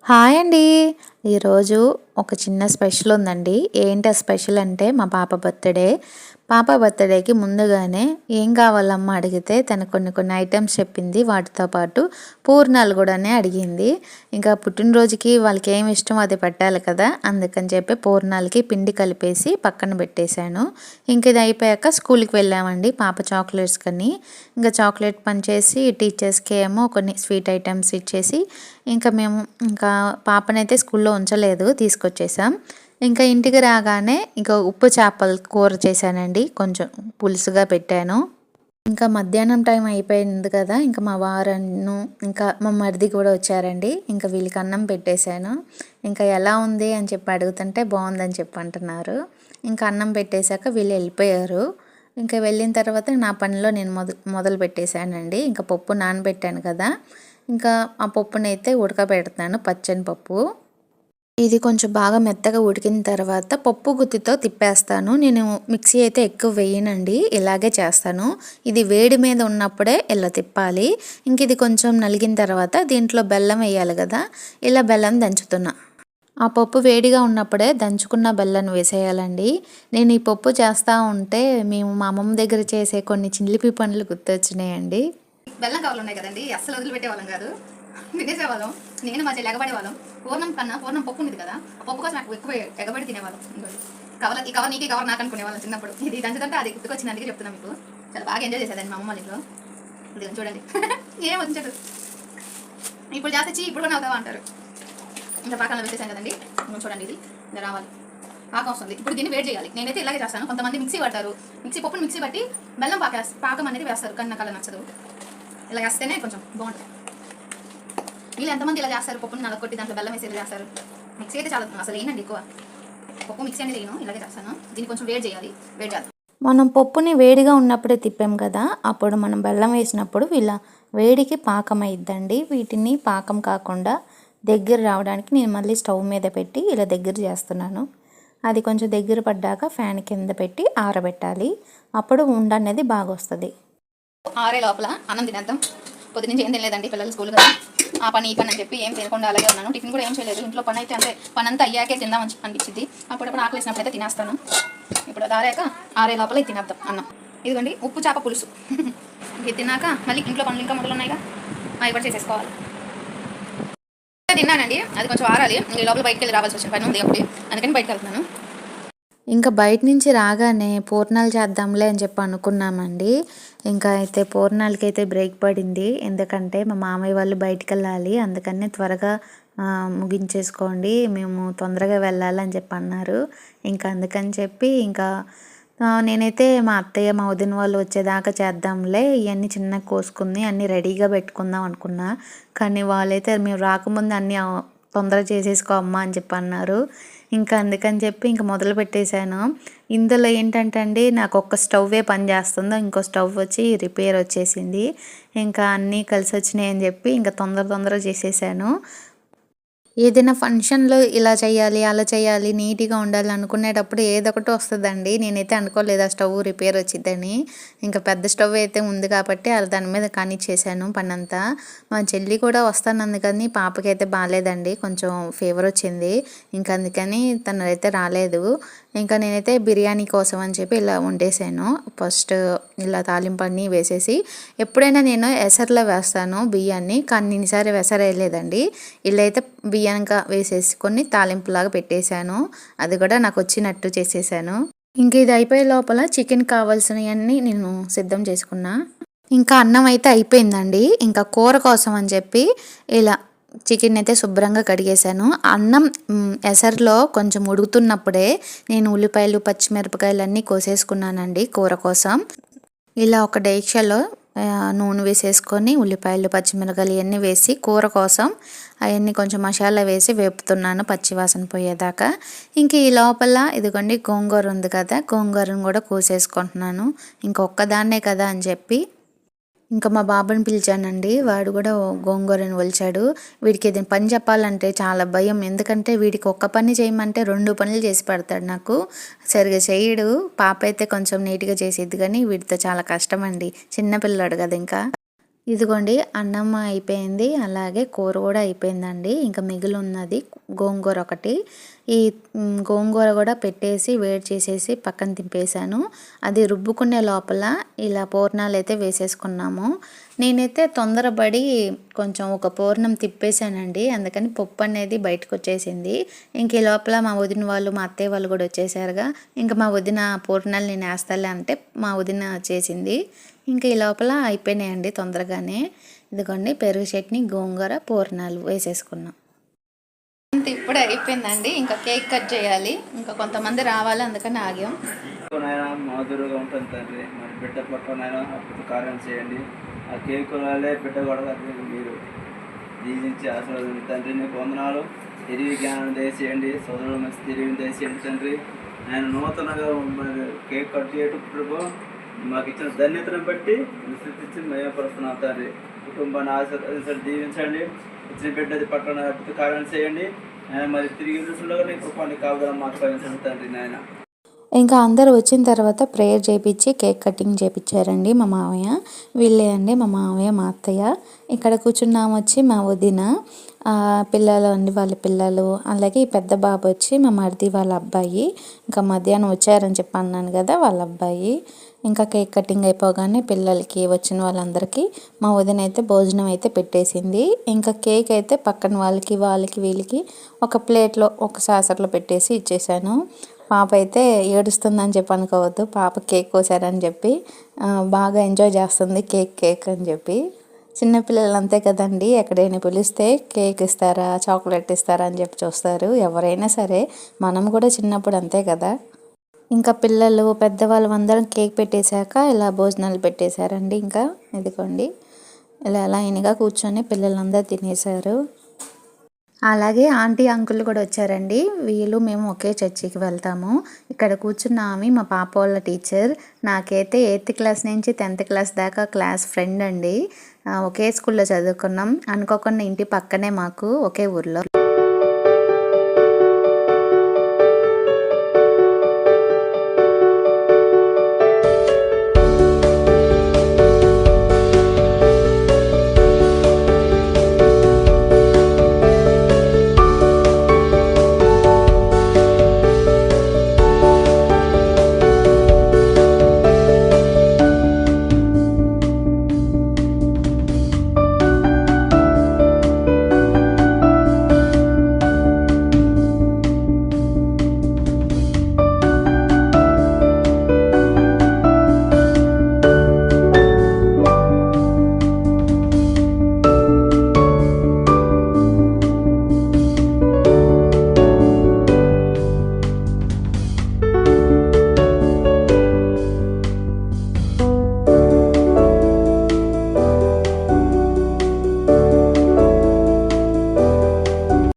Hi అండి. ఈరోజు ఒక చిన్న స్పెషల్ ఉందండి. ఏంటి ఆ స్పెషల్ అంటే మా పాప బర్త్‌డే. పాప బర్త్‌డేకి ముందుగానే ఏం కావాలమ్మా అడిగితే తను కొన్ని కొన్ని ఐటెమ్స్ చెప్పింది. వాటితో పాటు పూర్ణాలు కూడానే అడిగింది. ఇంకా పుట్టినరోజుకి వాళ్ళకి ఏమి ఇష్టమో అది పెట్టాలి కదా! అందుకని చెప్పి పూర్ణాలకి పిండి కలిపేసి పక్కన పెట్టేశాను. ఇంక ఇది అయిపోయాక స్కూల్‌కి వెళ్ళామండి పాప చాక్లెట్స్‌కని. ఇంకా చాక్లెట్ పంచేసి టీచర్స్‌కి ఏమో కొన్ని స్వీట్ ఐటెమ్స్ ఇచ్చేసి ఇంకా మేము ఇంకా పాపనైతే స్కూల్లో ఉంచలేదు, తీసుకొచ్చేసాం. ఇంకా ఇంటికి రాగానే ఇంకా ఉప్పు చేపల కూర చేశానండి. కొంచెం పులుసుగా పెట్టాను. ఇంకా మధ్యాహ్నం టైం అయిపోయింది కదా! ఇంకా మా వారను ఇంకా మా మరిది కూడా వచ్చారండి. ఇంకా వీళ్ళకి అన్నం పెట్టేశాను. ఇంకా ఎలా ఉంది అని చెప్పి అడుగుతుంటే బాగుందని చెప్పి అంటున్నారు. ఇంకా అన్నం పెట్టేశాక వీళ్ళు వెళ్ళిపోయారు. ఇంకా వెళ్ళిన తర్వాత నా పనిలో నేను మొదలు పెట్టేశానండి. ఇంకా పప్పు నానబెట్టాను కదా! ఇంకా ఆ పప్పునైతే ఉడకబెడతాను, పచ్చని పప్పు. ఇది కొంచెం బాగా మెత్తగా ఉడికిన తర్వాత పప్పు గుత్తితో తిప్పేస్తాను. నేను మిక్సీ అయితే ఎక్కువ వేయనండి, ఇలాగే చేస్తాను. ఇది వేడి మీద ఉన్నప్పుడే ఇలా తిప్పాలి. ఇంక ఇది కొంచెం నలిగిన తర్వాత దీంట్లో బెల్లం వేయాలి కదా! ఇలా బెల్లం దంచుతున్నా. ఆ పప్పు వేడిగా ఉన్నప్పుడే దంచుకున్న బెల్లం వేసేయాలండి. నేను ఈ పప్పు చేస్తూ ఉంటే మేము మా అమ్మమ్మ దగ్గర చేసే కొన్ని చిలిపి పనులు గుర్తొచ్చినాయండి. బెల్లం కవర్లు ఉన్నాయి కదండి, అస్సలు వదిలిపెట్టేవాళ్ళం కాదు, తినేసేవాళ్ళం. నేను మా చెల్లి ఎగబడేవాళ్ళం. పూర్ణం కన్నా పూర్ణం పప్పు ఉంది కదా, ఆ పప్పు కోసం నాకు ఎక్కువ ఎగబడి తినేవాళ్ళం. కవర్ ఈ కవర్ నీకు, కవర్ నాకు అనుకునేవాళ్ళం చిన్నప్పుడు. ఇది దంచుతుంటే అది గుర్తుకొచ్చింది, అందుకే చెప్తున్నాను మీకు. చాలా బాగా ఎంజాయ్ చేసేదాన్ని మా అమ్మ ఇంట్లో. ఇది చూడండి ఏం వచ్చించదు. ఇప్పుడు చేస్తే ఇప్పుడు కూడా అవుతావా అంటారు. ఇంకా పాకంలో వేసేసాను కదండి, చూడండి ఇది ఇలా రావాలి, పాకం వస్తుంది. ఇప్పుడు దీన్ని వేడి చేయాలి. నేనైతే ఇలాగే చేస్తాను. కొంతమంది మిక్సీ పడతారు, పప్పును మిక్సీ పట్టి బెల్లం పాకం అనేది వేస్తారు, కానీ నాకు అలా నచ్చదు. ఇలా వేస్తేనే కొంచెం బాగుంటుంది. వీళ్ళు ఎంతమంది ఇలా చేస్తారు, పప్పుని నలగొట్టి దాంట్లో బెల్లం వేసి ఇలా చేస్తారు. మిక్సీ అయితే చాలా అసలు ఏంటండి ఎక్కువ పప్పు మిక్సీ అనేది వేయను, ఇలాగే చేస్తాను. దీన్ని కొంచెం వేడి చేయాలి, వేడి చేయాలి. మనం పప్పుని వేడిగా ఉన్నప్పుడే తిప్పాం కదా, అప్పుడు మనం బెల్లం వేసినప్పుడు ఇలా వేడికి పాకం అయిద్దండి. వీటిని పాకం కాకుండా దగ్గర రావడానికి నేను మళ్ళీ స్టవ్ మీద పెట్టి ఇలా దగ్గర చేస్తున్నాను. అది కొంచెం దగ్గర పడ్డాక ఫ్యాన్ కింద పెట్టి ఆరబెట్టాలి. అప్పుడు ఉండ అనేది బాగా వస్తుంది. ఆరే లోపల అన్నం తినేద్దాం. పొద్దు నుంచి ఏం తినలేదండి, పిల్లలు స్కూల్ కదా, ఆ పని ఈ పని అని చెప్పి ఏం తినకుండా అలాగే ఉన్నాను. టిఫిన్ కూడా ఏం చేయలేదు. ఇంట్లో పని అయితే అంటే పని అంతా అయ్యాకే తిందామని అనిపించింది. అప్పుడప్పుడు ఆకలి వేసినప్పుడు అయితే తినేస్తాను. ఇప్పుడు అది ఆరాక ఆరే లోపల ఇది తినేద్దాం అన్నం. ఇదిగోండి ఉప్పు చేప పులుసు. ఇది తిన్నాక మళ్ళీ ఇంట్లో పనులు ఇంకా మొదలు ఉన్నాయిగా, అవి కూడా చేసేసుకోవాలి. తిన్నానండి, అది కొంచెం ఆరాలి. ఈ లోపల బయటకు వెళ్ళి రావాల్సి వచ్చిన పని ఉంది అప్పుడు, అందుకని బయటకు వెళ్తున్నాను. ఇంకా బయట నుంచి రాగానే పూర్ణాలు చేద్దాంలే అని చెప్పి అనుకున్నామండి. ఇంకా అయితే పూర్ణాలకైతే బ్రేక్ పడింది. ఎందుకంటే మా మామయ్య వాళ్ళు బయటికి వెళ్ళాలి, అందుకని త్వరగా ముగించేసుకోండి, మేము తొందరగా వెళ్ళాలని చెప్పి అన్నారు. ఇంకా అందుకని చెప్పి ఇంకా నేనైతే మా అత్తయ్య మా వదిన వాళ్ళు వచ్చేదాకా చేద్దాంలే, ఇవన్నీ చిన్నగా కోసుకుని అన్నీ రెడీగా పెట్టుకుందాం అనుకున్నా. కానీ వాళ్ళైతే మేము రాకముందు అన్నీ తొందరగా చేసేసుకో అమ్మా అని చెప్పి అన్నారు. ఇంకా అందుకని చెప్పి ఇంకా మొదలు పెట్టేశాను. ఇందులో ఏంటంటే అండి, నాకు ఒక్క స్టవ్వే పని చేస్తుందో, ఇంకో స్టవ్ వచ్చి రిపేర్ వచ్చేసింది. ఇంకా అన్నీ కలిసి వచ్చినాయి అని చెప్పి ఇంకా తొందరగా చేసేసాను. ఏదైనా ఫంక్షన్లో ఇలా చేయాలి, అలా చేయాలి, నీట్గా ఉండాలి అనుకునేటప్పుడు ఏదో ఒకటి వస్తుందండి. నేనైతే అనుకోలేదు ఆ స్టవ్ రిపేర్ వచ్చిద్దని. ఇంకా పెద్ద స్టవ్ అయితే ఉంది కాబట్టి దాని మీద కానిచ్చేసాను పనంతా. మా చెల్లి కూడా వస్తానంది కానీ పాపకైతే బాగాలేదండి, కొంచెం ఫీవర్ వచ్చింది. ఇంకా అందుకని తనైతే రాలేదు. ఇంకా నేనైతే బిర్యానీ కోసం అని చెప్పి ఇలా వండేసాను. ఫస్ట్ ఇలా తాలింపు అన్నీ వేసేసి, ఎప్పుడైనా నేను ఎసర్లో వేస్తాను బియ్యాన్ని, కానీ ఈసారి ఎసరు వేయలేదండి. ఇలా అయితే బియ్యంగా వేసేసుకొని తాలింపులాగా పెట్టేశాను. అది కూడా నాకు వచ్చినట్టు చేసేసాను. ఇంక ఇది అయిపోయే లోపల చికెన్ కావాల్సినవన్నీ నేను సిద్ధం చేసుకున్నా. ఇంకా అన్నం అయితే అయిపోయిందండి. ఇంకా కూర కోసం అని చెప్పి ఇలా చికెన్ అయితే శుభ్రంగా కడిగేశాను. అన్నం ఎసరులో కొంచెం ఉడుకుతున్నప్పుడే నేను ఉల్లిపాయలు, పచ్చిమిరపకాయలు అన్నీ కోసేసుకున్నానండి కూర కోసం. ఇలా ఒక డేక్షలో నూనె వేసేసుకొని ఉల్లిపాయలు, పచ్చిమిరపకాయలు ఇవన్నీ వేసి కూర కోసం అవన్నీ కొంచెం మసాలా వేసి వేపుతున్నాను పచ్చివాసన పోయేదాకా. ఇంక ఈ లోపల ఇదిగోండి గోంగూర ఉంది కదా, గోంగూరను కూడా కోసేసుకుంటున్నాను. ఇంకొక్కదాన్నే కదా అని చెప్పి ఇంకా మా బాబుని పిలిచానండి. వాడు కూడా గోంగూరని ఒలిచాడు. వీడికి ఏదైనా పని చెప్పాలంటే చాలా భయం, ఎందుకంటే వీడికి ఒక్క పని చేయమంటే 2 పనులు చేసి పెడతాడు. నాకు సరిగా చేయడు. పాప అయితే కొంచెం నీట్గా చేసిద్ది, కానీ వీడితో చాలా కష్టం అండి, చిన్నపిల్లాడు కదా ఇంకా. ఇదిగోండి అన్నం అయిపోయింది, అలాగే కూర కూడా అయిపోయిందండి. ఇంకా మిగిలి ఉన్నది గోంగూర ఒకటి. ఈ గోంగూర కూడా పెట్టేసి వేడి చేసేసి పక్కన తింపేశాను. అది రుబ్బుకునే లోపల ఇలా పూర్ణాలు అయితే వేసేసుకున్నాము. నేనైతే తొందరపడి కొంచెం ఒక పూర్ణం తిప్పేశానండి, అందుకని పప్పు అనేది బయటకు వచ్చేసింది. ఇంక ఈ లోపల మా వదిన వాళ్ళు మా అత్తయ్య వాళ్ళు కూడా వచ్చేసారుగా. ఇంకా మా వదిన పూర్ణాలు నేను వేస్తాలే అంటే మా వదిన చేసింది. ఇంకా ఈ లోపల అయిపోయినాయండి తొందరగానే. ఇదిగోండి పెరుగు చట్నీ, గోంగూర, పూర్ణాలు వేసేసుకున్నాం. అంత ఇప్పుడే అయిపోయిందండి. ఇంకా కేక్ కట్ చేయాలి, ఇంకా కొంతమంది రావాలి, అందుకని ఆగాం. మాధురుగా ఉంటుంది తండ్రి, మరి బిడ్డ పక్కన అప్పుడు కార్యం చేయండి. ఆ కేక్ వల్లే బిడ్డ కూడా మీరు దీవించి ఆశీర్వాదం తండ్రి. నీకు వందనాలు. తిరిగి జ్ఞానం దయచేయండి, సోదరులు మంచి తిరిగి దయచేయండి తండ్రి. ఆయన నూతనగా కేక్ కట్ చేయటప్పుడు మాకు ఇచ్చిన ధన్యతను బట్టి సృష్టించి మయపరుస్తున్నాం తండ్రి. కుటుంబాన్ని ఆశీర్వదించండి, దీవించండి. ఇచ్చిన బిడ్డది పక్కన కార్యం చేయండి. ఆయన మరి తిరిగి దృష్టిలో నీ కృపాన్ని కావాలని మాకు పయించండి తండ్రి నాయన. ఇంకా అందరూ వచ్చిన తర్వాత ప్రేయర్ చేయించి కేక్ కటింగ్ చేయించారండి మా మావయ్య. వీళ్ళే అండి మా మావయ్య, మా అత్తయ్య. ఇక్కడ కూర్చున్నాము వచ్చి మా వదిన, పిల్లలు అండి వాళ్ళ పిల్లలు, అలాగే ఈ పెద్ద బాబు వచ్చి మా మరిది వాళ్ళ అబ్బాయి. ఇంకా మధ్యాహ్నం వచ్చారని చెప్పి అన్నాను కదా, వాళ్ళ అబ్బాయి. ఇంకా కేక్ కటింగ్ అయిపోగానే పిల్లలకి వచ్చిన వాళ్ళందరికీ మా వదిన అయితే భోజనం అయితే పెట్టేసింది. ఇంకా కేక్ అయితే పక్కన వాళ్ళకి వీళ్ళకి ఒక ప్లేట్లో ఒక సాసర్లో పెట్టేసి ఇచ్చేసాను. పాప అయితే ఏడుస్తుందని చెప్పి అనుకోవద్దు, పాప కేక్ కోసారని చెప్పి బాగా ఎంజాయ్ చేస్తుంది. కేక్ అని చెప్పి. చిన్నపిల్లలు అంతే కదండి, ఎక్కడైనా పిలిస్తే కేక్ ఇస్తారా, చాక్లెట్ ఇస్తారా అని చెప్పి చూస్తారు. ఎవరైనా సరే, మనం కూడా చిన్నప్పుడు అంతే కదా. ఇంకా పిల్లలు పెద్దవాళ్ళు అందరం కేక్ పెట్టేశాక ఇలా భోజనాలు పెట్టేశారండి. ఇంకా ఇదిగోండి ఇలా లైన్గా కూర్చొని పిల్లలందరూ తినేశారు. అలాగే ఆంటీ అంకుల్ కూడా వచ్చారండి. వీళ్ళు మేము ఒకే చర్చికి వెళ్తాము. ఇక్కడ కూర్చున్న ఆమె మా పాప వాళ్ళ టీచర్. నాకైతే 8th క్లాస్ నుంచి 10th క్లాస్ దాకా క్లాస్ ఫ్రెండ్ అండి. ఒకే స్కూల్లో చదువుకున్నాం. అనుకోకుండా ఇంటి పక్కనే మాకు, ఒకే ఊర్లో.